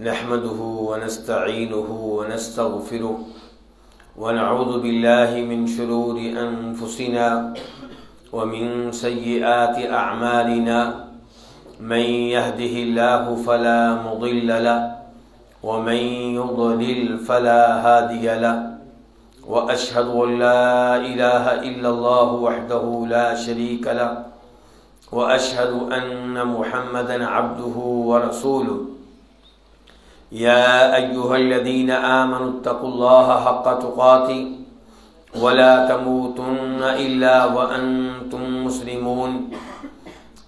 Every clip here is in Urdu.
نحمده ونستعينه ونستغفره ونعوذ بالله من شرور أنفسنا ومن سيئات أعمالنا من يهده الله فلا مضل له ومن يضلل فلا هادي له وأشهد أن لا إله إلا الله وحده لا شريك له وأشهد أن محمدا عبده ورسوله يا أيها الذين آمنوا اتقوا الله حق تقاته ولا تموتن إلا وأنتم مسلمون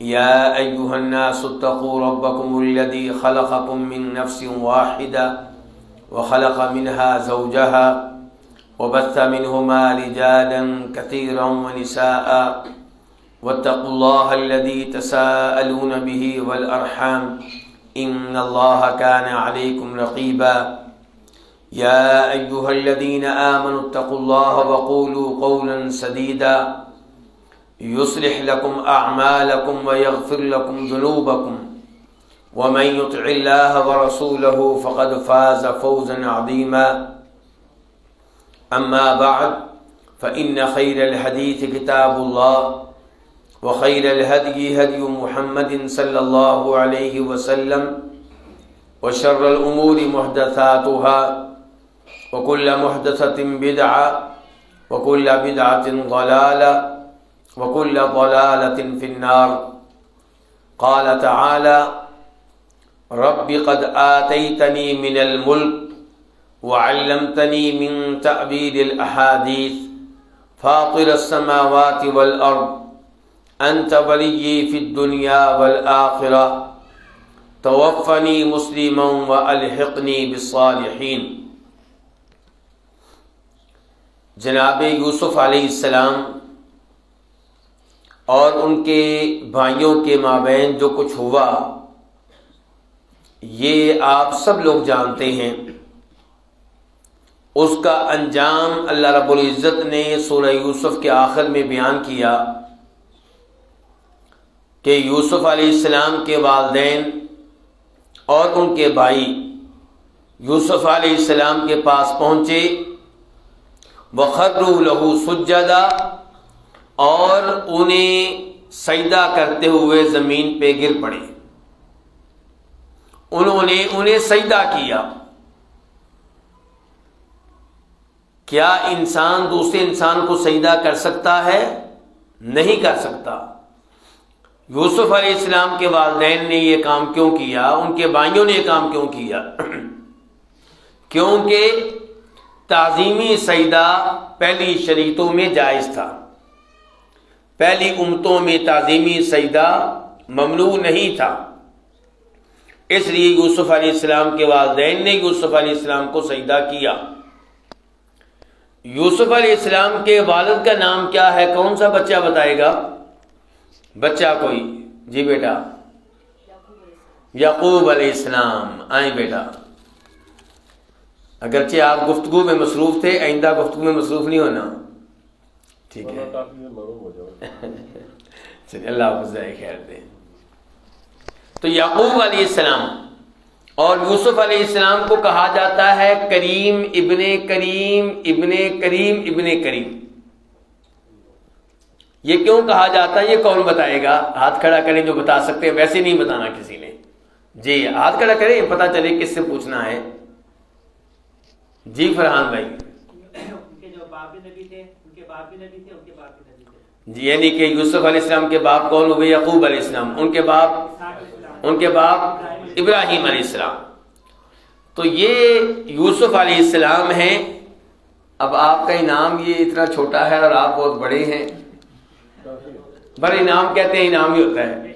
يا أيها الناس اتقوا ربكم الذي خلقكم من نفس واحدة وخلق منها زوجها وبث منهما رجالا كثيرا ونساء واتقوا الله الذي تساءلون به والأرحام إن الله كان عليكم رقيبا يا أيها الذين آمنوا اتقوا الله وقولوا قولا سديدا يصلح لكم أعمالكم ويغفر لكم ذنوبكم ومن يطع الله ورسوله فقد فاز فوزا عظيما أما بعد فإن خير الحديث كتاب الله وخير الهدي هدي محمد صلى الله عليه وسلم وشر الأمور محدثاتها وكل محدثة بدعة وكل بدعة ضلالة وكل ضلالة في النار. قال تعالى: رب قد آتيتني من الملك وعلمتني من تأويل الأحاديث فاطر السماوات والأرض أنت ولي في الدنيا والآخرة توفني مسلما وألحقني بالصالحين. جناب یوسف علیہ السلام اور ان کے بھائیوں کے مابین جو کچھ ہوا یہ آپ سب لوگ جانتے ہیں. اس کا انجام اللہ رب العزت نے سورہ یوسف کے آخر میں بیان کیا کہ یوسف علیہ السلام کے والدین اور ان کے بھائی یوسف علیہ السلام کے پاس پہنچے وَخَرُّوا لَهُ سُجَّدًا اور انہیں سجدہ کرتے ہوئے زمین پہ گر پڑے. انہوں نے انہیں سجدہ کیا. کیا انسان دوسرے انسان کو سجدہ کر سکتا ہے؟ نہیں کر سکتا. یوسف علیہ السلام کے والدین نے یہ کام کیوں کیا؟ ان کے بھائیوں نے یہ کام کیوں کیا؟ کیونکہ تعظیمی سجدہ پہلی شریعتوں میں جائز تھا. پہلی امتوں میں تعظیمی سجدہ ممنوع نہیں تھا. اس لیے یوسف علیہ السلام کے والدین نے یوسف علیہ السلام کو سجدہ کیا. یوسف علیہ السلام کے والد کا نام کیا ہے؟ کون سا بچہ بتائے گا؟ بچہ کوئی؟ جی بیٹا. یعقوب علیہ السلام. آئیں بیٹا. اگرچہ آپ گفتگو میں مصروف تھے، آئندہ گفتگو میں مصروف نہیں ہونا. ٹھیک ہے. چلیے اللہ حافظ خیر دے. تو یعقوب علیہ السلام اور یوسف علیہ السلام کو کہا جاتا ہے کریم ابن کریم ابن کریم ابن کریم. یہ کیوں کہا جاتا ہے یہ کون بتائے گا؟ ہاتھ کھڑا کریں جو بتا سکتے ہیں، ویسے نہیں بتانا کسی نے. جی ہاتھ کھڑا کریں پتہ چلے کس سے پوچھنا ہے. جی فرحان بھائی. ان کے جو باپ بھی نبی تھے، ان کے باپ بھی نبی تھے، ان کے باپ بھی نبی تھے. جی یعنی کہ یوسف علیہ السلام کے باپ کون ہوئے؟ یعقوب علیہ السلام. ان کے باپ ابراہیم علیہ السلام. تو یہ یوسف علیہ السلام ہیں. اب آپ کا انعام یہ اتنا چھوٹا ہے اور آپ بہت بڑے ہیں. بڑے انعام کہتے ہیں انعام ہی ہوتا ہے.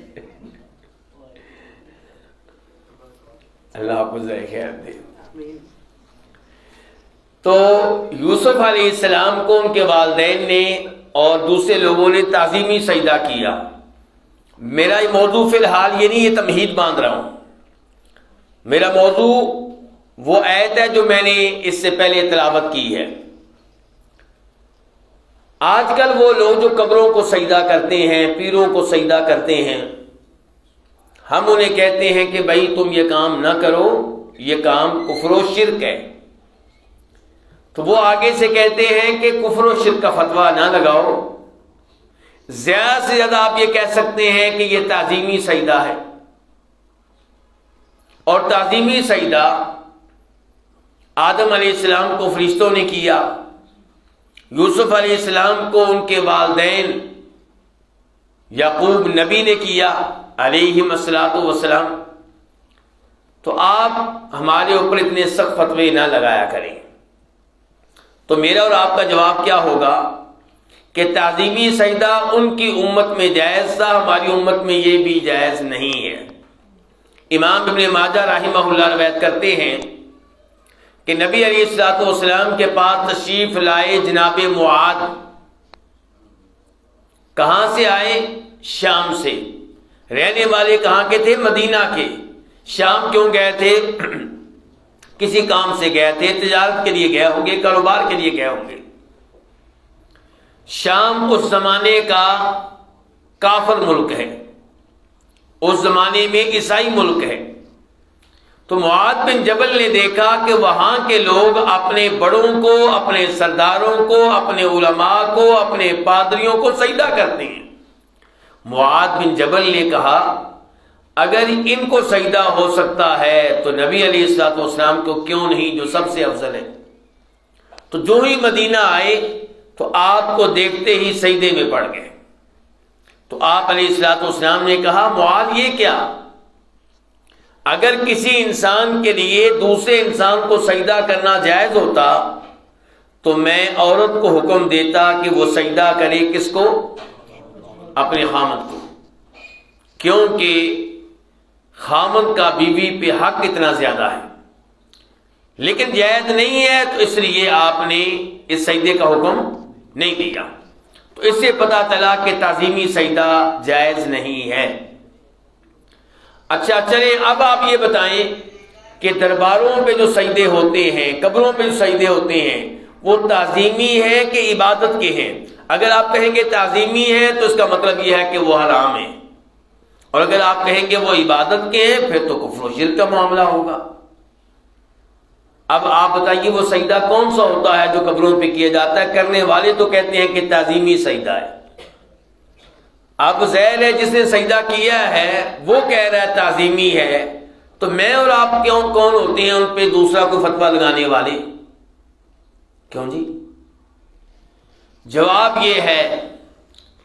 اللہ آپ کو خیر دے. تو یوسف علیہ السلام کو ان کے والدین نے اور دوسرے لوگوں نے تعظیمی سجدہ کیا. میرا یہ موضوع فی الحال یہ نہیں، یہ تمہید باندھ رہا ہوں. میرا موضوع وہ آیت ہے جو میں نے اس سے پہلے تلاوت کی ہے. آج کل وہ لوگ جو قبروں کو سجدہ کرتے ہیں، پیروں کو سجدہ کرتے ہیں، ہم انہیں کہتے ہیں کہ بھائی تم یہ کام نہ کرو، یہ کام کفر و شرک ہے. تو وہ آگے سے کہتے ہیں کہ کفر و شرک کا فتویٰ نہ لگاؤ. زیادہ سے زیادہ آپ یہ کہہ سکتے ہیں کہ یہ تعظیمی سجدہ ہے، اور تعظیمی سجدہ آدم علیہ السلام کو فرشتوں نے کیا، یوسف علیہ السلام کو ان کے والدین یعقوب نبی نے کیا علیہم الصلاۃ والسلام. تو آپ ہمارے اوپر اتنے سخت فتوے نہ لگایا کریں. تو میرا اور آپ کا جواب کیا ہوگا کہ تعظیمی سجدہ ان کی امت میں جائز تھا، ہماری امت میں یہ بھی جائز نہیں ہے. امام ابن ماجہ رحمہ اللہ روایت کرتے ہیں کہ نبی علیہ الصلوۃ والسلام کے پاس تشریف لائے جناب معاذ. کہاں سے آئے؟ شام سے. رہنے والے کہاں کے تھے؟ مدینہ کے. شام کیوں گئے تھے؟ کسی کام سے گئے تھے، تجارت کے لیے گئے ہوں گے، کاروبار کے لیے گئے ہوں گے. شام اس زمانے کا کافر ملک ہے، اس زمانے میں عیسائی ملک ہے. تو معاذ بن جبل نے دیکھا کہ وہاں کے لوگ اپنے بڑوں کو، اپنے سرداروں کو، اپنے علماء کو، اپنے پادریوں کو سجدہ کرتے ہیں. معاذ بن جبل نے کہا اگر ان کو سجدہ ہو سکتا ہے تو نبی علیہ الصلوۃ والسلام کو کیوں نہیں، جو سب سے افضل ہے. تو جو ہی مدینہ آئے تو آپ کو دیکھتے ہی سجدے میں پڑ گئے. تو آپ علیہ الصلوۃ والسلام نے کہا معاذ یہ کیا؟ اگر کسی انسان کے لیے دوسرے انسان کو سجدہ کرنا جائز ہوتا تو میں عورت کو حکم دیتا کہ وہ سجدہ کرے کس کو؟ اپنے خامند کو، کیونکہ خامند کا بیوی پہ حق اتنا زیادہ ہے. لیکن جائز نہیں ہے تو اس لیے آپ نے اس سجدے کا حکم نہیں دیا. تو اس سے پتہ چلا کہ تعظیمی سجدہ جائز نہیں ہے. اچھا چلیں اب آپ یہ بتائیں کہ درباروں پہ جو سجدے ہوتے ہیں، قبروں پہ جو سجدے ہوتے ہیں، وہ تعظیمی ہیں کہ عبادت کے ہیں؟ اگر آپ کہیں گے تعظیمی ہے تو اس کا مطلب یہ ہے کہ وہ حرام ہے، اور اگر آپ کہیں گے وہ عبادت کے ہیں پھر تو کفر و شرک کا معاملہ ہوگا. اب آپ بتائیے وہ سجدہ کون سا ہوتا ہے جو قبروں پہ کیا جاتا ہے؟ کرنے والے تو کہتے ہیں کہ تعظیمی سجدہ ہے. اب ظاہر ہے جس نے سجدہ کیا ہے وہ کہہ رہا ہے تعظیمی ہے، تو میں اور آپ کون ہوتے ہیں ان پہ دوسرا کو فتویٰ لگانے والے؟ کیوں جی؟ جواب یہ ہے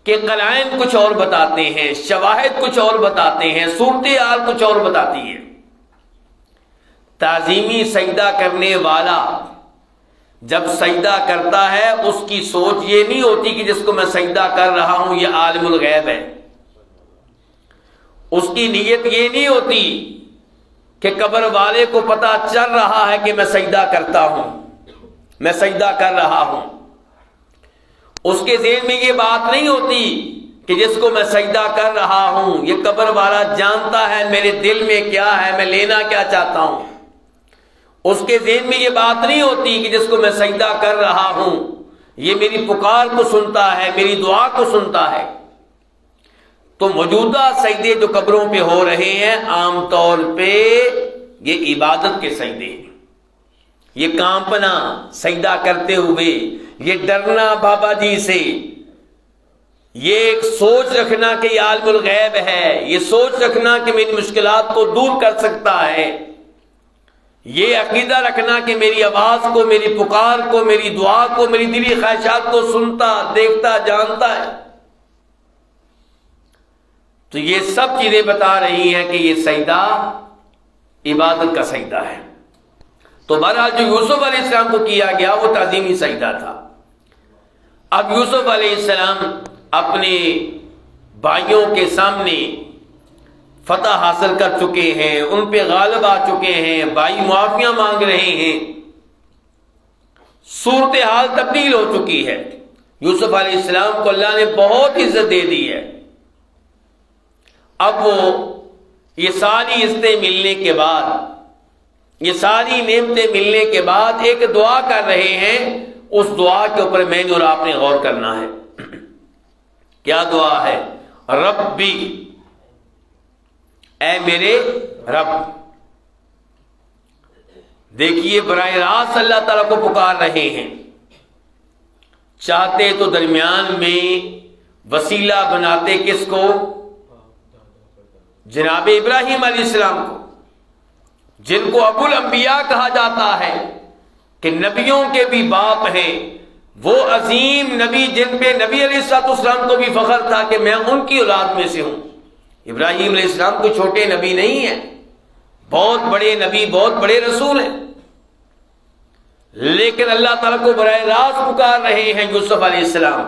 کہ قرائن کچھ اور بتاتے ہیں، شواہد کچھ اور بتاتے ہیں، صورتحال کچھ اور بتاتی ہے. تعظیمی سجدہ کرنے والا جب سجدہ کرتا ہے اس کی سوچ یہ نہیں ہوتی کہ جس کو میں سجدہ کر رہا ہوں یہ عالم الغیب ہے. اس کی نیت یہ نہیں ہوتی کہ قبر والے کو پتہ چل رہا ہے کہ میں سجدہ کرتا ہوں، میں سجدہ کر رہا ہوں. اس کے ذہن میں یہ بات نہیں ہوتی کہ جس کو میں سجدہ کر رہا ہوں یہ قبر والا جانتا ہے میرے دل میں کیا ہے، میں لینا کیا چاہتا ہوں. اس کے ذہن میں یہ بات نہیں ہوتی کہ جس کو میں سجدہ کر رہا ہوں یہ میری پکار کو سنتا ہے، میری دعا کو سنتا ہے. تو موجودہ سجدے جو قبروں پہ ہو رہے ہیں عام طور پہ یہ عبادت کے سجدے ہیں. یہ کانپنا سجدہ کرتے ہوئے، یہ ڈرنا بابا جی سے، یہ ایک سوچ رکھنا کہ یہ عالم الغیب ہے، یہ سوچ رکھنا کہ میری مشکلات کو دور کر سکتا ہے، یہ عقیدہ رکھنا کہ میری آواز کو، میری پکار کو، میری دعا کو، میری دلی خواہشات کو سنتا، دیکھتا، جانتا ہے. تو یہ سب چیزیں بتا رہی ہیں کہ یہ سجدہ عبادت کا سجدہ ہے. تو بہرحال جو یوسف علیہ السلام کو کیا گیا وہ تعظیمی سجدہ تھا. اب یوسف علیہ السلام اپنے بھائیوں کے سامنے فتح حاصل کر چکے ہیں، ان پہ غالب آ چکے ہیں، بھائی معافیاں مانگ رہے ہیں، صورتحال تبدیل ہو چکی ہے. یوسف علیہ السلام کو اللہ نے بہت عزت دے دی ہے. اب وہ یہ ساری عزتیں ملنے کے بعد، یہ ساری نعمتیں ملنے کے بعد ایک دعا کر رہے ہیں. اس دعا کے اوپر میں نے اور آپ نے غور کرنا ہے. کیا دعا ہے؟ ربی، اے میرے رب. دیکھیے براہ راست اللہ تعالیٰ کو پکار رہے ہیں، چاہتے تو درمیان میں وسیلہ بناتے کس کو؟ جناب ابراہیم علیہ السلام کو، جن کو ابو الانبیاء کہا جاتا ہے کہ نبیوں کے بھی باپ ہیں، وہ عظیم نبی جن پہ نبی علیہ السلام کو بھی فخر تھا کہ میں ان کی اولاد میں سے ہوں۔ ابراہیم علیہ السلام کوئی چھوٹے نبی نہیں ہیں، بہت بڑے نبی، بہت بڑے رسول ہیں، لیکن اللہ تعالیٰ کو براہ راست پکار رہے ہیں یوسف علیہ السلام،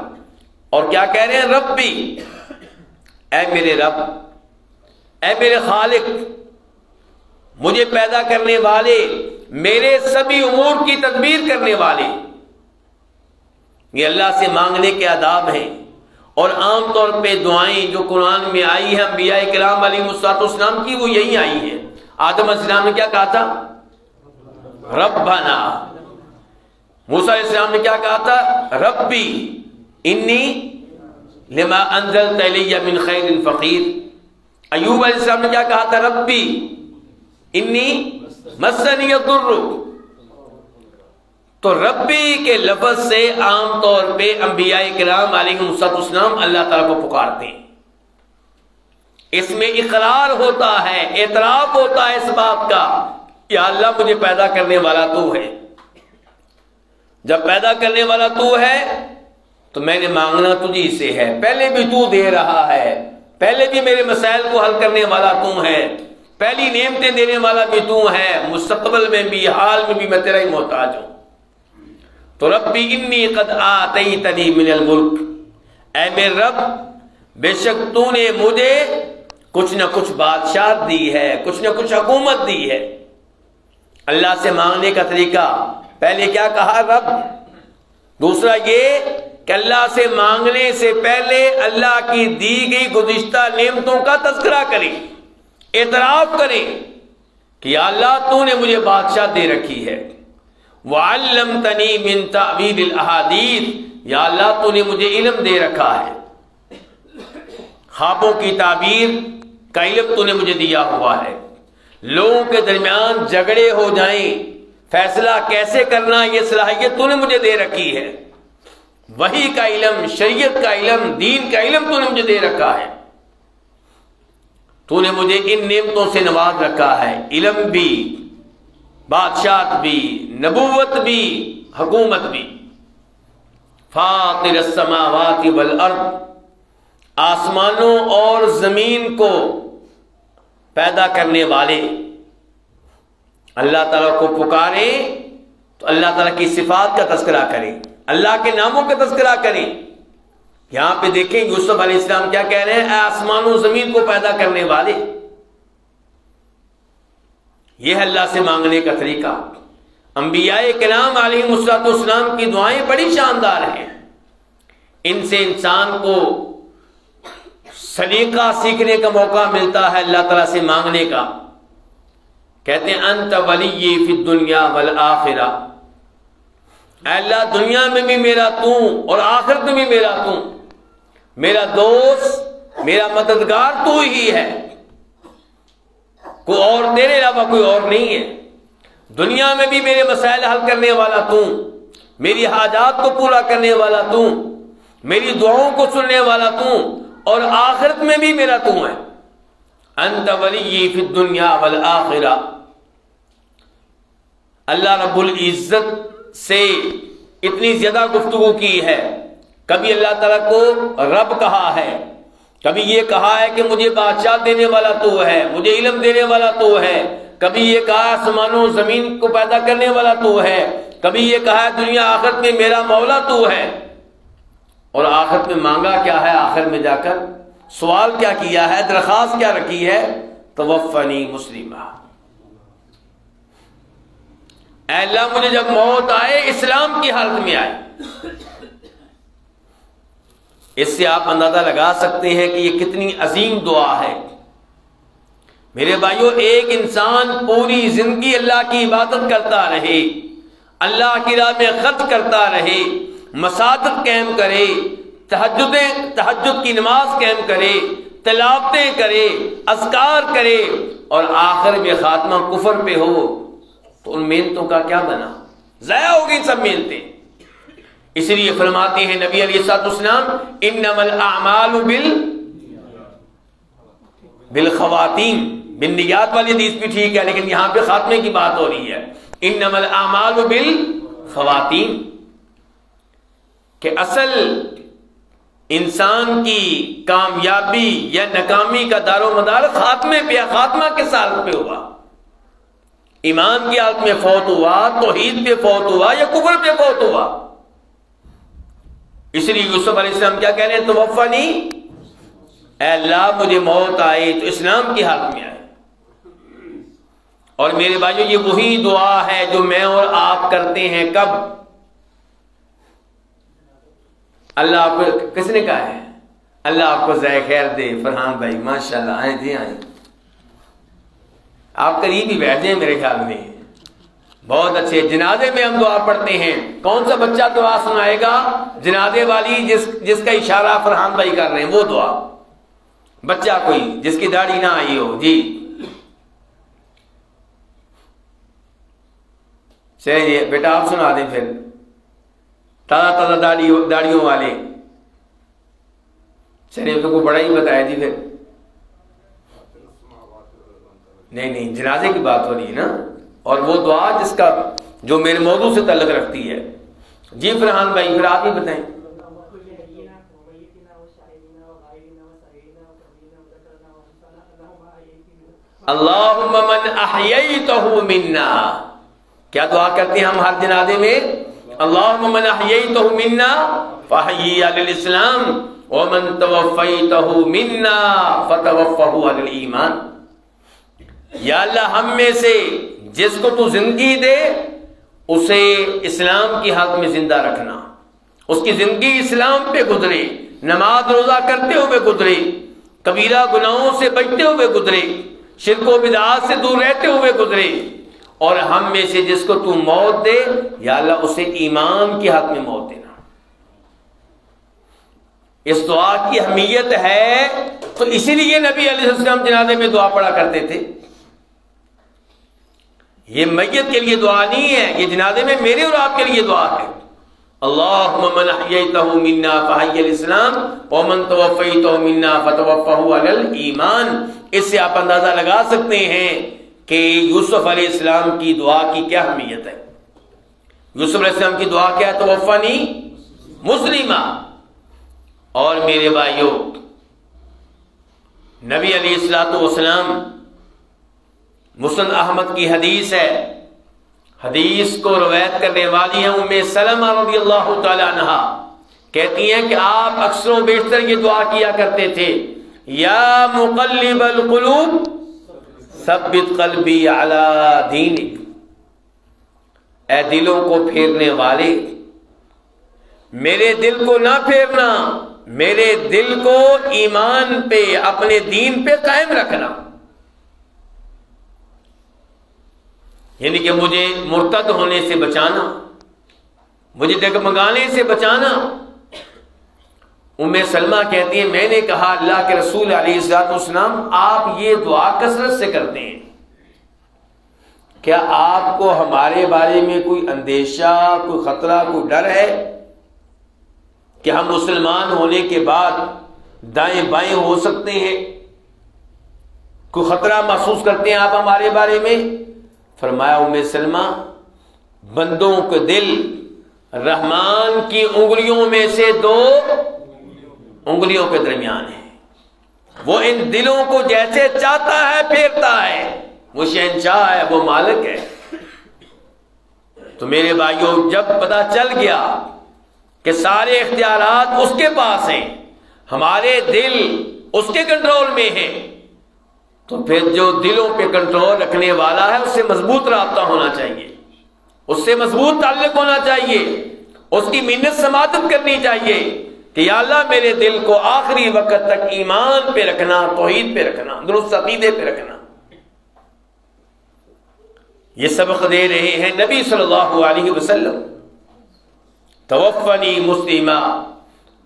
اور کیا کہہ رہے ہیں؟ ربی، اے میرے رب، اے میرے خالق، مجھے پیدا کرنے والے، میرے سبھی امور کی تدبیر کرنے والے۔ یہ اللہ سے مانگنے کے آداب ہیں، اور عام طور پہ دعائیں جو قرآن میں آئی ہیں انبیاء کرام علیہ السلام کی، وہ یہی آئی ہیں۔ آدم علیہ السلام نے کیا کہا تھا؟ ربنا۔ موسیٰ علیہ السلام نے کیا کہا تھا؟ ربی انی لما انزلت الی من خیر فقیر۔ ایوب علیہ السلام نے کیا کہا تھا؟ ربی انی مسنی الضر۔ تو ربی کے لفظ سے عام طور پہ انبیاء کرام علیہ السلام اللہ تعالیٰ کو پکارتے ہیں۔ اس میں اقرار ہوتا ہے، اعتراف ہوتا ہے اس بات کا، یا اللہ مجھے پیدا کرنے والا تو ہے۔ جب پیدا کرنے والا تو ہے تو میں نے مانگنا تجھی سے ہے، پہلے بھی تو دے رہا ہے، پہلے بھی میرے مسائل کو حل کرنے والا تو ہے، پہلی نعمتیں دینے والا بھی تو ہے، مستقبل میں بھی حال میں بھی میں تیرا ہی محتاج ہوں۔ تو ربی انی قد آتیتنی من الملک، اے میرے رب بے شک تو نے مجھے کچھ نہ کچھ بادشاہت دی ہے، کچھ نہ کچھ حکومت دی ہے۔ اللہ سے مانگنے کا طریقہ، پہلے کیا کہا؟ رب۔ دوسرا یہ کہ اللہ سے مانگنے سے پہلے اللہ کی دی گئی گزشتہ نعمتوں کا تذکرہ کریں، اعتراف کریں کہ یا اللہ تو نے مجھے بادشاہ دے رکھی ہے۔ وَعَلَّمْتَنِي مِن تَأْوِيلِ الْأَحَادِيثِ، یا اللہ تو نے مجھے علم دے رکھا ہے، خوابوں کی تعبیر کا علم تو نے مجھے دیا ہوا ہے، لوگوں کے درمیان جھگڑے ہو جائیں فیصلہ کیسے کرنا یہ صلاحیت تو نے مجھے دے رکھی ہے، وحی کا علم، شریعت کا علم، دین کا علم تو نے مجھے دے رکھا ہے۔ تو نے مجھے ان نعمتوں سے نواز رکھا ہے، علم بھی، بادشاہت بھی، نبوت بھی، حکومت بھی۔ فاطر السماوات والارض، آسمانوں اور زمین کو پیدا کرنے والے۔ اللہ تعالیٰ کو پکاریں تو اللہ تعالیٰ کی صفات کا تذکرہ کریں، اللہ کے ناموں کا تذکرہ کریں۔ یہاں پہ دیکھیں یوسف علیہ السلام کیا کہہ رہے ہیں؟ اے آسمانوں زمین کو پیدا کرنے والے۔ یہ ہے اللہ سے مانگنے کا طریقہ۔ انبیاء کرام علیہ السلام کی دعائیں بڑی شاندار ہیں، ان سے انسان کو سلیقہ سیکھنے کا موقع ملتا ہے اللہ تعالیٰ سے مانگنے کا۔ کہتے ہیں انت ولی فی الدنیا والآخرہ، اے اللہ دنیا میں بھی میرا تو اور آخرت میں بھی میرا تو، میرا دوست، میرا مددگار تو ہی ہے، کوئی اور تیرے علاوہ کوئی اور نہیں ہے۔ دنیا میں بھی میرے مسائل حل کرنے والا تو، میری حاجات کو پورا کرنے والا تو، میری دعاؤں کو سننے والا تو، اور آخرت میں بھی میرا تو ہے۔ انت ولی فی الدنیا والآخرہ۔ اللہ رب العزت سے اتنی زیادہ گفتگو کی ہے، کبھی اللہ تعالیٰ کو رب کہا ہے، کبھی یہ کہا ہے کہ مجھے بادشاہ دینے والا تو ہے، مجھے علم دینے والا تو ہے، کبھی یہ کہا آسمانوں زمین کو پیدا کرنے والا تو ہے، کبھی یہ کہا ہے دنیا آخرت میں میرا مولا تو ہے۔ اور آخرت میں مانگا کیا ہے؟ آخر میں جا کر سوال کیا کیا ہے، درخواست کیا رکھی ہے؟ توفنی مسلمہ، اے اللہ مجھے جب موت آئے اسلام کی حالت میں آئے۔ اس سے آپ اندازہ لگا سکتے ہیں کہ یہ کتنی عظیم دعا ہے۔ میرے بھائیو، ایک انسان پوری زندگی اللہ کی عبادت کرتا رہے، اللہ کی راہ میں خرچ کرتا رہے، مساجد قائم کرے، تہجد کی نماز قائم کرے، تلاوتیں کرے، اذکار کرے، اور آخر میں خاتمہ کفر پہ ہو، تو ان محنتوں کا کیا بنا؟ ضائع ہو گئی سب محنتیں. اس لیے فرماتے ہیں نبی علیہ الصلوۃ والسلام انما الاعمال بالخواتیم. بالنیات والی حدیث بھی ٹھیک ہے، لیکن یہاں پہ خاتمے کی بات ہو رہی ہے. انما الاعمال بالخواتیم، کہ اصل انسان کی کامیابی یا ناکامی کا دار و مدار خاتمے پہ، خاتمہ کے ساتھ پہ ہوا. ایمان کی حالت میں فوت ہوا، توحید پہ فوت ہوا یا کفر پہ فوت ہوا. اس لیے یوسف علیہ السلام کیا کہہ رہے ہیں؟ توفنی، اے اللہ مجھے موت آئے تو اسلام کی حالت میں آئے. اور میرے بھائیو یہ وہی دعا ہے جو میں اور آپ کرتے ہیں. کب؟ اللہ آپ کو، کس نے کہا ہے؟ اللہ آپ کو ذائقہ خیر دے. فرحان بھائی ماشاءاللہ، آئیں جی آئیں. آپ قریب ہی بیٹھ جائیں میرے خیال میں. بہت اچھے. جنازے میں ہم دعا پڑھتے ہیں. کون سا بچہ دعا سنائے گا؟ جنازے والی جس کا اشارہ فرحان بھائی کر رہے ہیں وہ دعا. بچہ کوئی جس کی داڑھی نہ آئی ہو. جی چلیے بیٹا آپ سنا دیں پھر. تازہ تازہ داڑھیوں والے. چلیے تو کو بڑا ہی بتایا جی پھر. نہیں جنازے کی بات ہو رہی ہے نا، اور وہ دعا جس کا جو میرے موضوع سے تعلق رکھتی ہے. جی فرحان بھائی پھر آپ ہی بتائیں. اللہم من احییتہ منا. کیا دعا کرتے ہیں ہم ہر جنازے میں؟ اللہم من احییتہ منا فاحیی علی الاسلام ومن توفیتہ منا فتوفہ علی الایمان. یا اللہ ہم میں سے جس کو تو زندگی دے اسے اسلام کی حالت میں زندہ رکھنا. اس کی زندگی اسلام پہ گزرے، نماز روزہ کرتے ہوئے گزرے، کبیرہ گناہوں سے بچتے ہوئے گزرے، شرک و بدعات سے دور رہتے ہوئے گزرے. اور ہم میں سے جس کو تو موت دے یا اللہ اسے ایمان کی حالت میں موت دینا. اس دعا کی اہمیت ہے تو اسی لیے نبی علیہ السلام جنازے میں دعا پڑھا کرتے تھے. یہ میت کے لیے دعا نہیں ہے، یہ جنازے میں میرے اور آپ کے لیے دعا ہے. اللہم من احییتہ منا فحی الاسلام ومن توفیتہ منا فتوفہ علی الایمان. اس سے آپ اندازہ لگا سکتے ہیں کہ یوسف علیہ السلام کی دعا کی کیا اہمیت ہے. یوسف علیہ السلام کی دعا کیا ہے؟ توفنی مسلمہ. اور میرے بھائیو نبی علیہ الصلوۃ والسلام، مسند احمد کی حدیث ہے، حدیث کو روایت کرنے والی ہیں ام سلمہ رضی اللہ تعالی عنہا، کہتی ہیں کہ آپ اکثر و بیشتر یہ دعا کیا کرتے تھے، یا مقلب القلوب ثبت قلبی علی دینک. اے دلوں کو پھیرنے والے، میرے دل کو نہ پھیرنا، میرے دل کو ایمان پہ، اپنے دین پہ قائم رکھنا. یعنی کہ مجھے مرتد ہونے سے بچانا، مجھے ڈگمگانے سے بچانا. ام سلمہ کہتی ہیں میں نے کہا اللہ کے رسول علیہ الصلوۃ والسلام آپ یہ دعا کثرت سے کرتے ہیں، کیا آپ کو ہمارے بارے میں کوئی اندیشہ، کوئی خطرہ، کوئی ڈر ہے کہ ہم مسلمان ہونے کے بعد دائیں بائیں ہو سکتے ہیں؟ کوئی خطرہ محسوس کرتے ہیں آپ ہمارے بارے میں؟ فرمایا ام سلمہ بندوں کے دل رحمان کی انگلیوں میں سے دو انگلیوں کے درمیان ہے. وہ ان دلوں کو جیسے چاہتا ہے پھیرتا ہے. وہ شہنشاہ ہے، وہ مالک ہے. تو میرے بھائیوں جب پتہ چل گیا کہ سارے اختیارات اس کے پاس ہیں، ہمارے دل اس کے کنٹرول میں ہیں، تو پھر جو دلوں پہ کنٹرول رکھنے والا ہے اس سے مضبوط رابطہ ہونا چاہیے، اس سے مضبوط تعلق ہونا چاہیے، اس کی منت سماعت کرنی چاہیے کہ یا اللہ میرے دل کو آخری وقت تک ایمان پہ رکھنا، توحید پہ رکھنا، درست عقیدے پہ رکھنا. یہ سبق دے رہے ہیں نبی صلی اللہ علیہ وسلم. توفنی مسلمہ،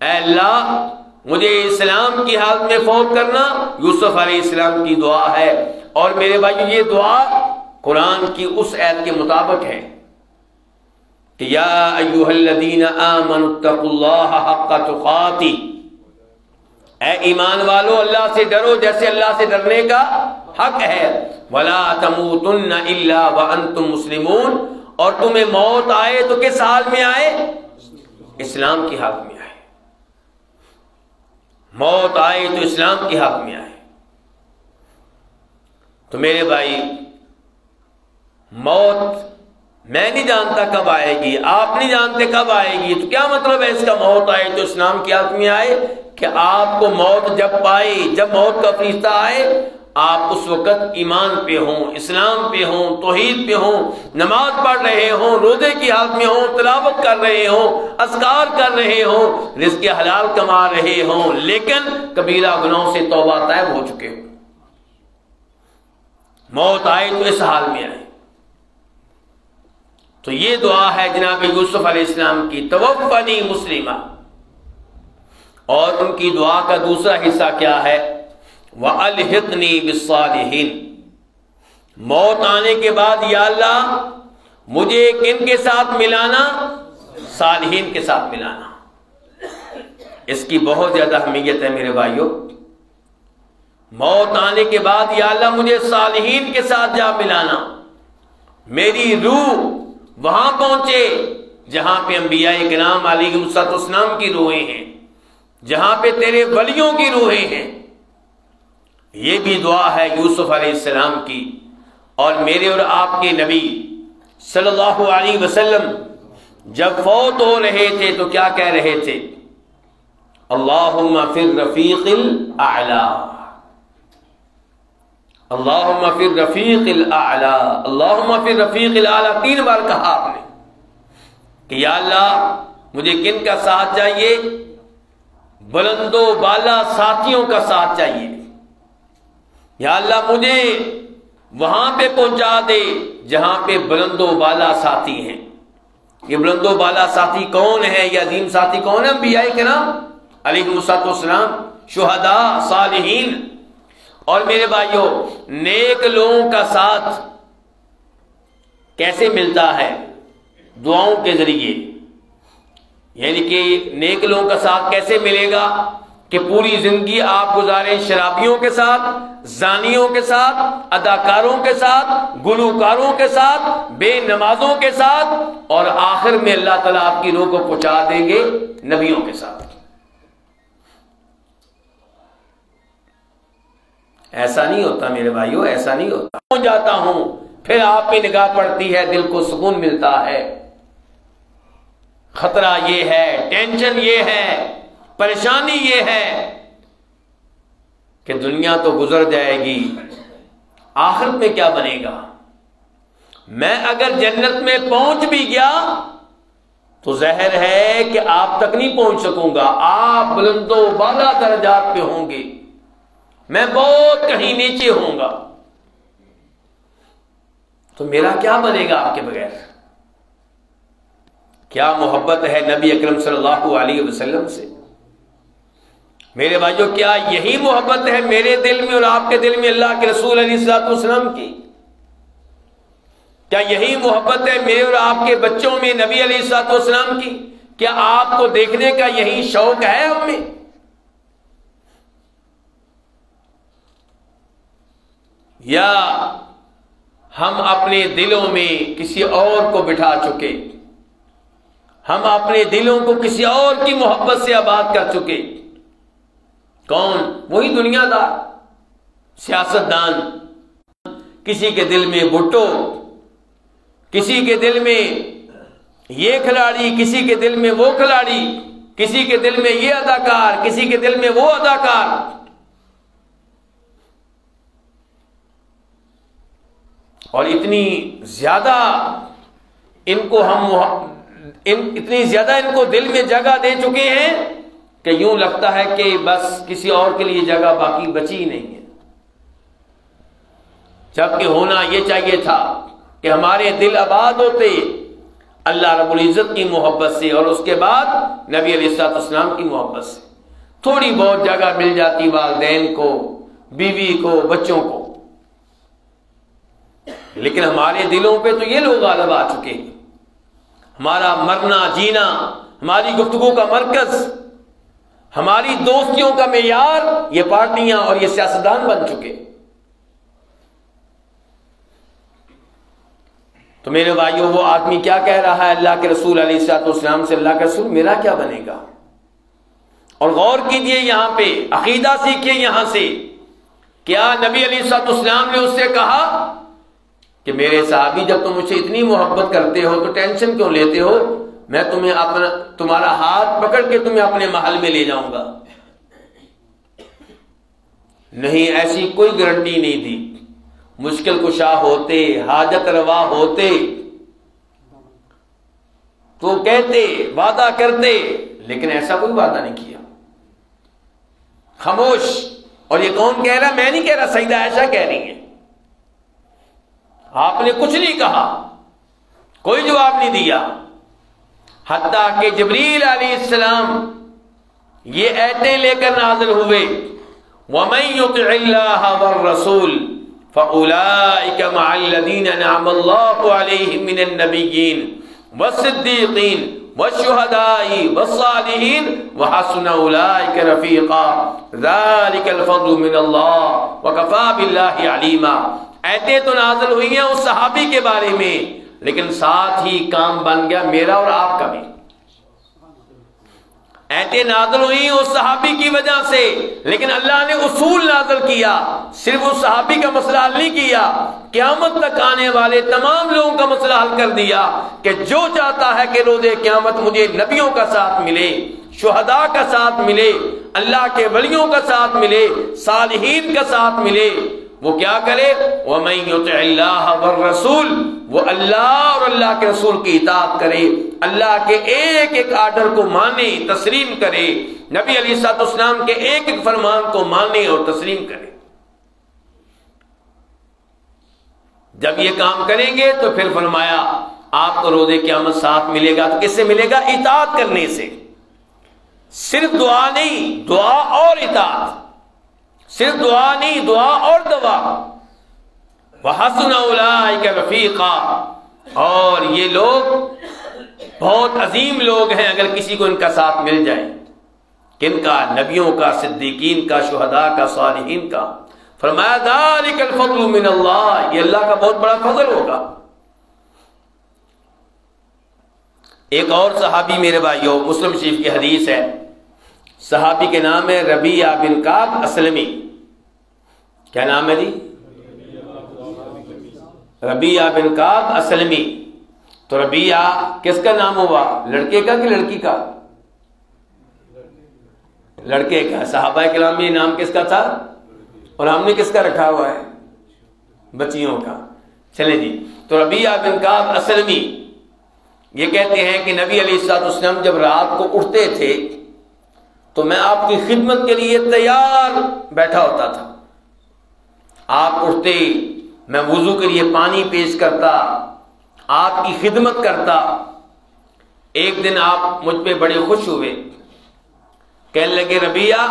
اے اللہ مجھے اسلام کی حالت میں فوت کرنا. یوسف علیہ السلام کی دعا ہے. اور میرے بھائی یہ دعا قرآن کی اس آیت کے مطابق ہے کہ یا ایھا الذین آمنوا اتقوا اللہ حق تقاتہ، اے ایمان والو اللہ سے ڈرو جیسے اللہ سے ڈرنے کا حق ہے، ولا تموتن الا وانتم مسلمون، اور تمہیں موت آئے تو کس حال میں آئے؟ اسلام کی حالت میں آئے، موت آئے تو اسلام کی حالت میں آئے۔ تو میرے بھائی، موت میں نہیں جانتا کب آئے گی، آپ نہیں جانتے کب آئے گی، تو کیا مطلب ہے اس کا موت آئے تو اسلام کی حالت میں آئے؟ کہ آپ کو موت جب پائے، جب موت کا فرشتہ آئے، آپ اس وقت ایمان پہ ہوں، اسلام پہ ہوں، توحید پہ ہوں، نماز پڑھ رہے ہوں، روزے کی حالت میں ہوں، تلاوت کر رہے ہوں، اذکار کر رہے ہوں، رزق حلال کما رہے ہوں، لیکن کبیرہ گناہوں سے توبہ طیب ہو چکے ہوں۔ موت آئے تو اس حال میں آئے۔ تو یہ دعا ہے جناب یوسف علیہ السلام کی، توفنی مسلمہ۔ اور ان کی دعا کا دوسرا حصہ کیا ہے؟ وَأَلْحِقْنِي بِالصَّالِحِينَ، موت آنے کے بعد یا اللہ مجھے کن کے ساتھ ملانا؟ صالحین کے ساتھ ملانا۔ اس کی بہت زیادہ اہمیت ہے میرے بھائیوں۔ موت آنے کے بعد یا اللہ مجھے صالحین کے ساتھ جا ملانا، میری روح وہاں پہنچے جہاں پہ انبیاء کرام علیہم السلام کی روحیں ہیں، جہاں پہ تیرے ولیوں کی روحیں ہیں۔ یہ بھی دعا ہے یوسف علیہ السلام کی۔ اور میرے اور آپ کے نبی صلی اللہ علیہ وسلم جب فوت ہو رہے تھے تو کیا کہہ رہے تھے؟ اللہم فی الرفیق الاعلی، اللہم فی الرفیق الاعلی، اللہم فی الرفیق الاعلی 3 بار کہا آپ نے کہ یا اللہ مجھے کن کا ساتھ چاہیے؟ بلند و بالا ساتھیوں کا ساتھ چاہیے۔ یا اللہ مجھے وہاں پہ پہنچا دے جہاں پہ بلند و بالا ساتھی ہیں۔ یہ بلند و بالا ساتھی کون ہے؟ یہ عظیم ساتھی کون ہے؟ انبیاء کرام علیہم السلام، شہداء، صالحین۔ اور میرے بھائیوں، نیک لوگوں کا ساتھ کیسے ملتا ہے؟ دعاؤں کے ذریعے۔ یعنی کہ نیک لوگوں کا ساتھ کیسے ملے گا؟ کہ پوری زندگی آپ گزاریں شرابیوں کے ساتھ، زانیوں کے ساتھ، اداکاروں کے ساتھ، گلوکاروں کے ساتھ، بے نمازوں کے ساتھ، اور آخر میں اللہ تعالیٰ آپ کی روح کو پہنچا دیں گے نبیوں کے ساتھ۔ ایسا نہیں ہوتا میرے بھائیوں، ایسا نہیں ہوتا۔ پہنچ جاتا ہوں، پھر آپ پہ نگاہ پڑتی ہے، دل کو سکون ملتا ہے۔ خطرہ یہ ہے، ٹینشن یہ ہے، پریشانی یہ ہے کہ دنیا تو گزر جائے گی، آخرت میں کیا بنے گا؟ میں اگر جنت میں پہنچ بھی گیا تو ظاہر ہے کہ آپ تک نہیں پہنچ سکوں گا، آپ بلند و بالا درجات پہ ہوں گے، میں بہت کہیں نیچے ہوں گا، تو میرا کیا بنے گا آپ کے بغیر؟ کیا محبت ہے نبی اکرم صلی اللہ علیہ وسلم سے؟ میرے بھائیوں، کیا یہی محبت ہے میرے دل میں اور آپ کے دل میں اللہ کے رسول علیہ السلام کی؟ کیا یہی محبت ہے میرے اور آپ کے بچوں میں نبی علیہ السلام کی؟ کیا آپ کو دیکھنے کا یہی شوق ہے ہم میں؟ یا ہم اپنے دلوں میں کسی اور کو بٹھا چکے، ہم اپنے دلوں کو کسی اور کی محبت سے آباد کر چکے؟ کون؟ وہی دنیا دار، سیاست دان۔ کسی کے دل میں بھٹو، کسی کے دل میں یہ کھلاڑی، کسی کے دل میں وہ کھلاڑی، کسی کے دل میں یہ اداکار، کسی کے دل میں وہ اداکار۔ اور اتنی زیادہ ان کو دل میں جگہ دے چکے ہیں کہ یوں لگتا ہے کہ بس کسی اور کے لیے جگہ باقی بچی نہیں ہے، جبکہ ہونا یہ چاہیے تھا کہ ہمارے دل آباد ہوتے اللہ رب العزت کی محبت سے، اور اس کے بعد نبی علیہ السلام کی محبت سے۔ تھوڑی بہت جگہ مل جاتی والدین کو، بیوی کو، بچوں کو، لیکن ہمارے دلوں پہ تو یہ لوگ غالب آ چکے ہیں. ہمارا مرنا جینا، ہماری گفتگو کا مرکز، ہماری دوستیوں کا معیار یہ پارٹیاں اور یہ سیاستدان بن چکے. تو میرے بھائیوں، وہ آدمی کیا کہہ رہا ہے اللہ کے رسول علیہ الصلوۃ والسلام سے، اللہ کے رسول میرا کیا بنے گا؟ اور غور کیجئے یہاں پہ، عقیدہ سیکھیے یہاں سے. کیا نبی علیہ الصلوۃ والسلام نے اس سے کہا کہ میرے صحابی جب تم مجھ سے اتنی محبت کرتے ہو تو ٹینشن کیوں لیتے ہو، میں تمہارا ہاتھ پکڑ کے تمہیں اپنے محل میں لے جاؤں گا؟ نہیں، ایسی کوئی گارنٹی نہیں دی. مشکل کشا ہوتے، حاجت روا ہوتے تو کہتے، وعدہ کرتے، لیکن ایسا کوئی وعدہ نہیں کیا. خاموش. اور یہ کون کہہ رہا؟ میں نہیں کہہ رہا، سیدہ عائشہ کہہ رہی ہیں. آپ نے کچھ نہیں کہا، کوئی جواب نہیں دیا، حتیٰ کہ جبریل علیہ السلام یہ آیتیں لے کر نازل ہوئے، وَمَن يُطِعِ اللَّهَ وَالرَّسُولَ فَأُولَٰئِكَ مَعَ الَّذِينَ أَنْعَمَ اللَّهُ عَلَيْهِم مِّنَ النَّبِيِّينَ وَالصِّدِّيقِينَ وَالشُّهَدَاءِ وَالصَّالِحِينَ وَحَسُنَ أُولَٰئِكَ رَفِيقًا ذَلِكَ الْفَضْلُ مِنَ اللَّهِ وَكَفَىٰ بِاللَّهِ عَلِيمًا. آیتیں تو نازل ہوئی ہیں اس صحابی کے بارے میں، لیکن ساتھ ہی کام بن گیا میرا اور آپ کا بھی. آیتیں نازل ہوئی اس صحابی کی وجہ سے، لیکن اللہ نے اصول نازل کیا. صرف اس صحابی کا مسئلہ حل نہیں کیا، قیامت تک آنے والے تمام لوگوں کا مسئلہ حل کر دیا کہ جو چاہتا ہے کہ روز قیامت مجھے نبیوں کا ساتھ ملے، شہداء کا ساتھ ملے، اللہ کے ولیوں کا ساتھ ملے، صالحین کا ساتھ ملے، وہ کیا کرے؟ وَمَن يُطِعِ اللَّهَ وَالرَّسُولَ، وہ اللہ اور اللہ کے رسول کی اطاعت کرے، اللہ کے ایک ایک آرڈر کو مانے، تسلیم کرے، نبی علیہ الصلوۃ والسلام کے ایک ایک فرمان کو مانے اور تسلیم کرے. جب یہ کام کریں گے تو پھر فرمایا آپ کو روز قیامت ساتھ ملے گا. تو کس سے ملے گا؟ اطاعت کرنے سے. صرف دعا نہیں، دعا اور اطاعت. صرف دعا نہیں، دعا اور دوا. وَحَسُنَ أُولَٰئِكَ رَفِيقًا، اور یہ لوگ بہت عظیم لوگ ہیں اگر کسی کو ان کا ساتھ مل جائے. کن کا؟ نبیوں کا، صدیقین کا، شہداء کا، صالحین کا. فرمایا ذَلِكَ الْفَضْلُ مِنَ اللَّهِ، یہ اللہ کا بہت بڑا فضل ہوگا. ایک اور صحابی میرے بھائیو، مسلم شریف کی حدیث ہے، صحابی کے نام ہے ربیعہ بن کعب اسلمی. کیا نام ہے جی؟ ربیعہ بن کعب اسلمی. تو ربیعہ کس کا نام ہوا؟ لڑکے کا کہ لڑکی کا؟ لڑکے کا. صحابہ کرام میں نام کس کا تھا؟ اور ہم نے کس کا رکھا ہوا ہے؟ بچیوں کا. چلیں جی. تو ربیعہ بن کعب اسلمی یہ کہتے ہیں کہ نبی علیہ الصلوۃ والسلام جب رات کو اٹھتے تھے تو میں آپ کی خدمت کے لیے تیار بیٹھا ہوتا تھا. آپ اٹھتے، میں وضو کے لیے پانی پیش کرتا، آپ کی خدمت کرتا. ایک دن آپ مجھ پہ بڑے خوش ہوئے، کہنے لگے ربیعہ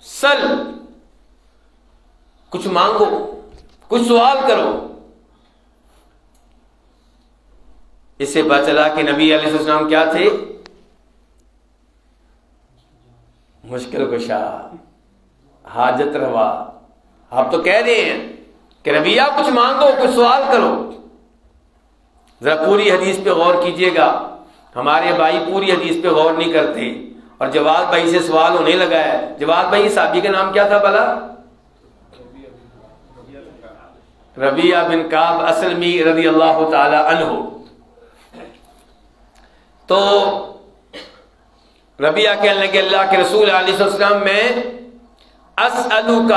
سل، کچھ مانگو، کچھ سوال کرو. اس سے پتہ چلا کہ نبی علیہ السلام کیا تھے؟ مشکل کشا، حاجت روا. آپ تو کہہ رہے ہیں کہ ربیعہ کچھ مانگو، کچھ سوال کرو. ذرا پوری حدیث پہ غور کیجئے گا. ہمارے بھائی پوری حدیث پہ غور نہیں کرتے، اور جواد بھائی سے سوال ہونے لگا ہے. جواد بھائی صحابی کا نام کیا تھا بھلا؟ ربیعہ بن کعب اسلمی رضی اللہ تعالی عنہ. تو ربیعہ کہنے لگے اللہ کے رسول علیہ السلام میں اسألک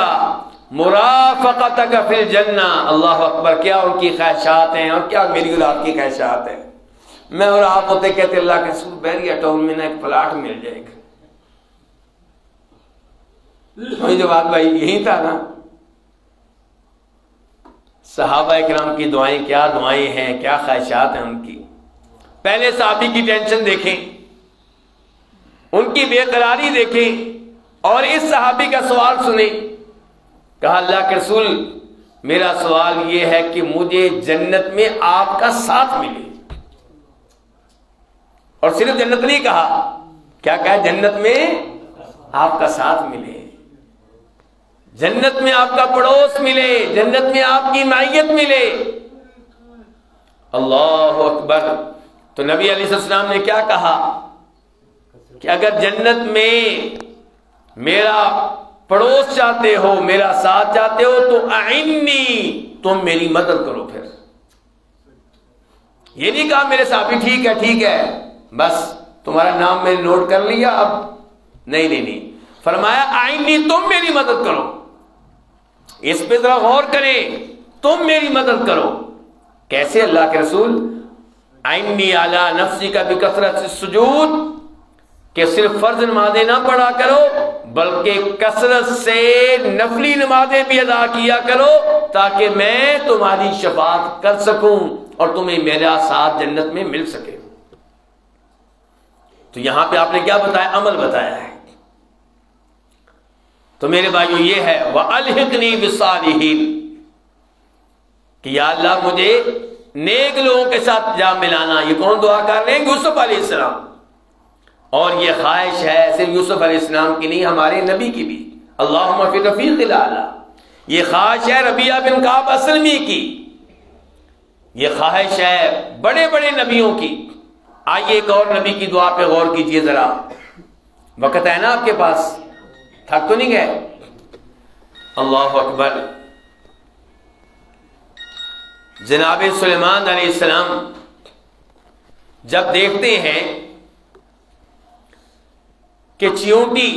مرافقتک فی الجنہ. اللہ اکبر، کیا ان کی خواہشات ہیں اور کیا میری اور آپ کی خواہشات ہیں. میں اور آپ ہوتے کہتے اللہ کے رسول بیریا ٹاؤن میں نا ایک پلاٹ مل جائے گا. وہی جواب بھائی یہی تھا نا. صحابہ کرام کی دعائیں کیا دعائیں ہیں، کیا خواہشات ہیں ان کی. پہلے صحابی کی ٹینشن دیکھیں، ان کی بے قراری دیکھیں، اور اس صحابی کا سوال سنیں. کہا اللہ کے رسول میرا سوال یہ ہے کہ مجھے جنت میں آپ کا ساتھ ملے. اور صرف جنت نہیں کہا, کیا کہا؟ جنت میں آپ کا ساتھ ملے, جنت میں آپ کا پڑوس ملے, جنت میں آپ کی معیت ملے. اللہ اکبر. تو نبی علیہ السلام نے کیا کہا کہ اگر جنت میں میرا پڑوس چاہتے ہو, میرا ساتھ چاہتے ہو تو اعنی, تم میری مدد کرو. پھر یہ نہیں کہا میرے صحابی ٹھیک ہے ٹھیک ہے بس تمہارا نام میں نے نوٹ کر لیا اب, نہیں, فرمایا اعنی, تم میری مدد کرو. اس پہ ذرا غور کریں, تم میری مدد کرو. کیسے اللہ کے رسول؟ اعنی علی نفسی کا بکثرت السجود, کہ صرف فرض نمازیں نہ پڑھا کرو بلکہ کثرت سے نفلی نمازیں بھی ادا کیا کرو تاکہ میں تمہاری شفاعت کر سکوں اور تمہیں میرا ساتھ جنت میں مل سکے. تو یہاں پہ آپ نے کیا بتایا؟ عمل بتایا ہے. تو میرے بھائیو یہ ہے وَأَلْحِقْنِي بِالصَّالِحِينَ, کہ یا اللہ مجھے نیک لوگوں کے ساتھ جا ملانا. یہ کون دعا کر رہے ہیں؟ یوسف علیہ السلام. اور یہ خواہش ہے صرف یوسف علیہ السلام کی نہیں, ہمارے نبی کی بھی. اللہم فی الرفیق الاعلی. یہ خواہش ہے ربیعہ بن کعب اسلمی کی, یہ خواہش ہے بڑے بڑے نبیوں کی. آئیے ایک اور نبی کی دعا پہ غور کیجئے ذرا. وقت ہے نا آپ کے پاس, تھک تو نہیں گئے؟ اللہ اکبر. جناب سلیمان علیہ السلام جب دیکھتے ہیں کہ چیونٹی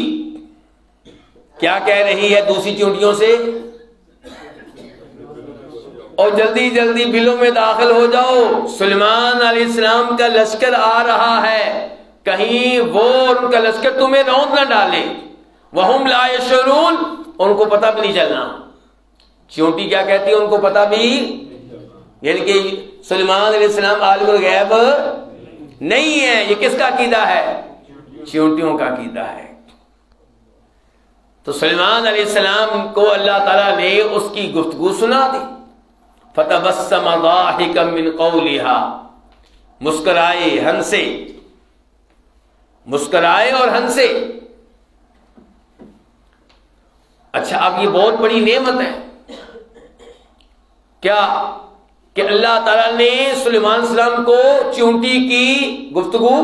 کیا کہہ رہی ہے دوسری چیونٹیوں سے, اور جلدی جلدی بلوں میں داخل ہو جاؤ, سلیمان علیہ السلام کا لشکر آ رہا ہے, کہیں وہ ان کا لشکر تمہیں روند نہ ڈالے. وَهُمْ لَا يَشْعُرُونَ, ان کو پتہ بھی نہیں چلنا. چیونٹی کیا کہتی ہے؟ ان کو پتہ بھی, یعنی کہ سلیمان علیہ السلام عالم الغیب نہیں ہے. یہ کس کا عقیدہ ہے؟ چیونٹیوں کا عقیدہ ہے. تو سلیمان علیہ السلام کو اللہ تعالیٰ نے اس کی گفتگو سنا دی. فَتَبَسَّمَ ضَاحِكًا مِّن قَوْلِهَا, مسکرائے ہنسے, مسکرائے اور ہنسے. اچھا اب یہ بہت بڑی نعمت ہے کیا کہ اللہ تعالیٰ نے سلیمان علیہ السلام کو چیونٹی کی گفتگو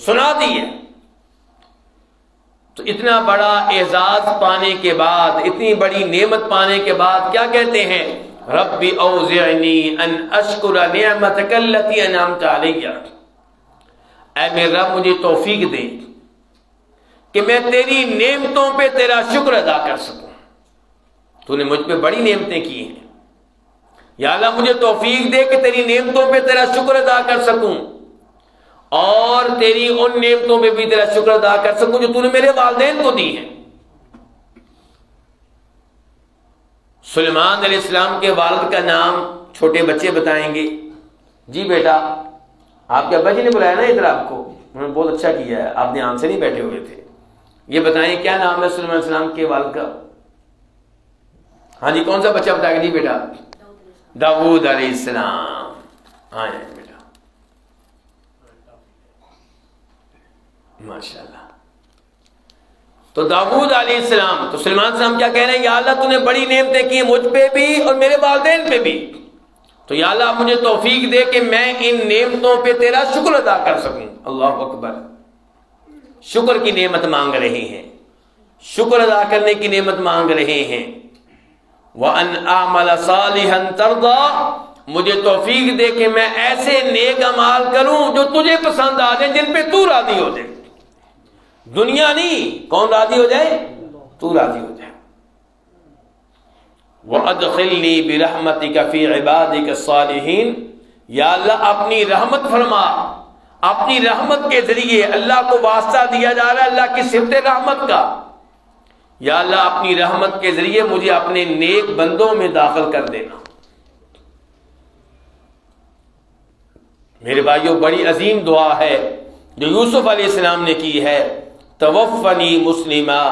سنا دی ہے. تو اتنا بڑا اعزاز پانے کے بعد, اتنی بڑی نعمت پانے کے بعد کیا کہتے ہیں؟ رب اوزعنی ان اشکر نعمتک التی انعمت علی, اے میرے رب مجھے توفیق دے کہ میں تیری نعمتوں پہ تیرا شکر ادا کر سکوں. تو نے مجھ پہ بڑی نعمتیں کی ہیں, یا اللہ مجھے توفیق دے کہ تیری نعمتوں پہ تیرا شکر ادا کر سکوں اور تیری ان نعمتوں پہ بھی تیرا شکر ادا کر سکوں جو تو نے میرے والدین کو دی ہیں. سلیمان علیہ السلام کے والد کا نام چھوٹے بچے بتائیں گے. جی بیٹا, آپ کے ابا جی نے بلایا نا ادھر آپ کو, انہوں نے بہت اچھا کیا ہے, آپ دھیان سے نہیں بیٹھے ہوئے تھے. یہ بتائیں کیا نام ہے سلیمان علیہ السلام کے والد کا؟ ہاں جی, کون سا بچہ بتائے گا؟ جی بیٹا, داؤد علیہ السلام. ہاں بیٹا, ماشاءاللہ. تو داؤد علیہ السلام, تو سلیمان علیہ السلام کیا کہہ رہے ہیں؟ یا اللہ تو نے بڑی نعمتیں کی مجھ پہ بھی اور میرے والدین پہ بھی, تو یا اللہ مجھے توفیق دے کہ میں ان نعمتوں پہ تیرا شکر ادا کر سکوں. اللہ اکبر. شکر کی نعمت مانگ رہے ہیں, شکر ادا کرنے کی نعمت مانگ رہے ہیں. وَأَنْ أَعْمَلَ صَالِحًا تَرْضَىٰ, مجھے توفیق دے کہ میں ایسے نیک اعمال کروں جو تجھے پسند آ جائیں, جن پہ تو راضی ہو جائے. دنیا نہیں, کون راضی ہو جائے؟ تو راضی ہو جائے. وَأَدْخِلْنِي بِرَحْمَتِكَ فِي عِبَادِكَ الصَّالِحِينَ, یا اللہ اپنی رحمت فرما, اپنی رحمت کے ذریعے اللہ کو واسطہ دیا جا رہا ہے اللہ کی صفت رحمت کا. یا اللہ اپنی رحمت کے ذریعے مجھے اپنے نیک بندوں میں داخل کر دینا. میرے بھائیوں, بڑی عظیم دعا ہے جو یوسف علیہ السلام نے کی ہے. توفنی مسلما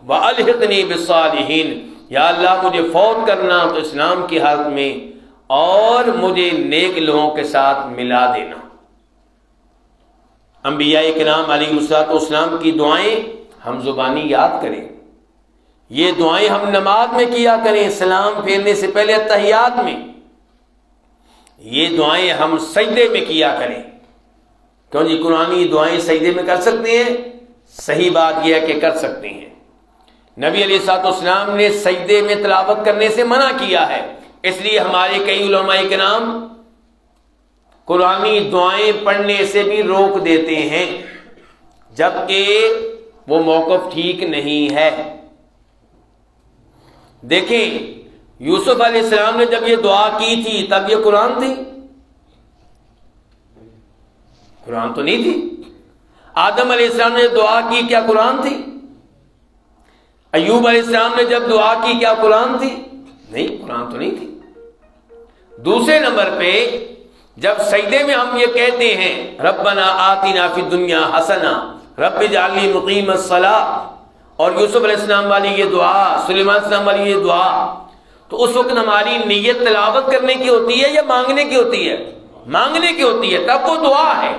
والحقنی بالصالحین, یا اللہ مجھے فوت کرنا تو اسلام کی حالت میں اور مجھے نیک لوگوں کے ساتھ ملا دینا۔ انبیاء کرام علیہ السلام کی دعائیں ہم زبانی یاد کریں، یہ دعائیں ہم نماز میں کیا کریں، سلام پھیرنے سے پہلے اتحیات میں، یہ دعائیں ہم سجدے میں کیا کریں۔ کیوں جی قرآنی دعائیں سجدے میں کر سکتے ہیں؟ صحیح بات یہ ہے کہ کر سکتے ہیں۔ نبی علیہ السلام نے سجدے میں تلاوت کرنے سے منع کیا ہے، اس لیے ہمارے کئی علماء کرام قرآنی دعائیں پڑھنے سے بھی روک دیتے ہیں، جبکہ وہ موقف ٹھیک نہیں ہے۔ دیکھیں یوسف علیہ السلام نے جب یہ دعا کی تھی تب یہ قرآن تھی؟ قرآن تو نہیں تھی۔ آدم علیہ السلام نے دعا کی، کیا قرآن تھی؟ ایوب علیہ السلام نے جب دعا کی، کیا قرآن تھی؟ نہیں، قرآن تو نہیں تھی۔ دوسرے نمبر پہ جب سجدے میں ہم یہ کہتے ہیں ربنا آتنا فی الدنیا حسنہ رب اجعلنی مقیم الصلاۃ، اور یوسف علیہ السلام والی یہ دعا، سلیمان علیہ السلام والی یہ دعا، تو اس وقت ہماری نیت تلاوت کرنے کی ہوتی ہے یا مانگنے کی ہوتی ہے؟ مانگنے کی ہوتی ہے، تب وہ دعا ہے۔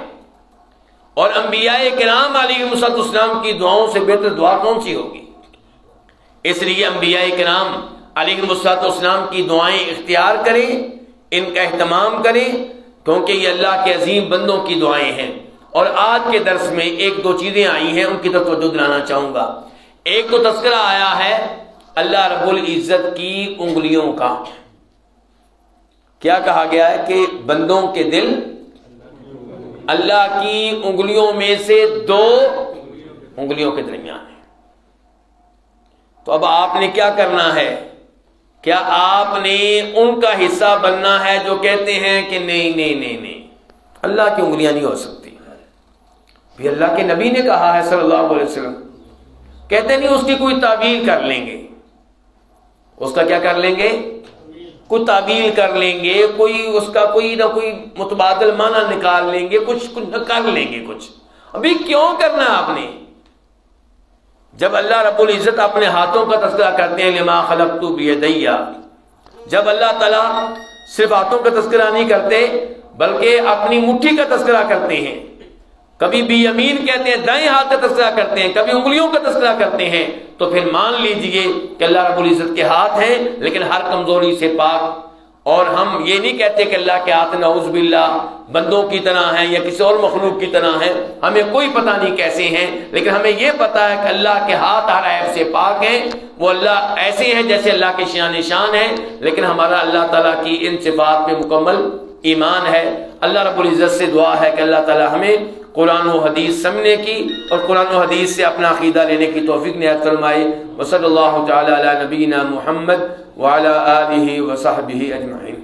اور انبیاء کرام علیہ السلام کی دعاؤں سے بہتر دعا کون سی ہوگی؟ اس لیے انبیاء کرام علیہ السلام کی دعائیں اختیار کریں، ان کا اہتمام کریں، کیونکہ یہ اللہ کے عظیم بندوں کی دعائیں ہیں۔ اور آج کے درس میں ایک دو چیزیں آئی ہیں، ان کی طرف توجہ دلانا چاہوں گا۔ ایک تو تذکرہ آیا ہے اللہ رب العزت کی انگلیوں کا۔ کیا کہا گیا ہے کہ بندوں کے دل اللہ کی انگلیوں میں سے دو انگلیوں کے درمیان ہے۔ تو اب آپ نے کیا کرنا ہے؟ کیا آپ نے ان کا حصہ بننا ہے جو کہتے ہیں کہ نہیں نہیں نہیں نہیں اللہ کی انگلیاں نہیں ہو سکتی؟ بھی اللہ کے نبی نے کہا ہے صلی اللہ علیہ وسلم، کہتے نہیں اس کی کوئی تعویل کر لیں گے، اس کا کیا کر لیں گے؟ کوئی تعویل کر لیں گے، کوئی اس کا کوئی نہ کوئی متبادل معنی نکال لیں گے، کچھ کر لیں گے کچھ۔ ابھی کیوں کرنا ہے آپ نے؟ جب اللہ رب العزت اپنے ہاتھوں کا تذکرہ کرتے ہیں لما خلقت بیدیا، جب اللہ تعالیٰ صرف ہاتھوں کا تذکرہ نہیں کرتے بلکہ اپنی مٹھی کا تذکرہ کرتے ہیں، کبھی بیمین کہتے ہیں، دائیں ہاتھ کا تذکرہ کرتے ہیں، کبھی انگلیوں کا تذکرہ کرتے ہیں، تو پھر مان لیجئے کہ اللہ رب العزت کے ہاتھ ہیں لیکن ہر کمزوری سے پاک۔ اور ہم یہ نہیں کہتے کہ اللہ کے ہاتھ نعوذ باللہ بندوں کی طرح ہیں یا کسی اور مخلوق کی طرح ہیں، ہمیں کوئی پتہ نہیں کیسے ہیں، لیکن ہمیں یہ پتہ ہے کہ اللہ کے ہاتھ ہر عیب سے پاک ہیں، وہ اللہ ایسے ہیں جیسے اللہ کے شان شان ہیں، لیکن ہمارا اللہ تعالیٰ کی ان صفات پہ مکمل ایمان ہے۔ اللہ رب العزت سے دعا ہے کہ اللہ تعالیٰ ہمیں قرآن و حدیث سمجھنے کی اور قرآن و حدیث سے اپنا عقیدہ لینے کی توفیق عنایت فرمائے۔ وصلی اللہ تعالی علی نبینا محمد وعلی آلہ وصحبہ اجمعین۔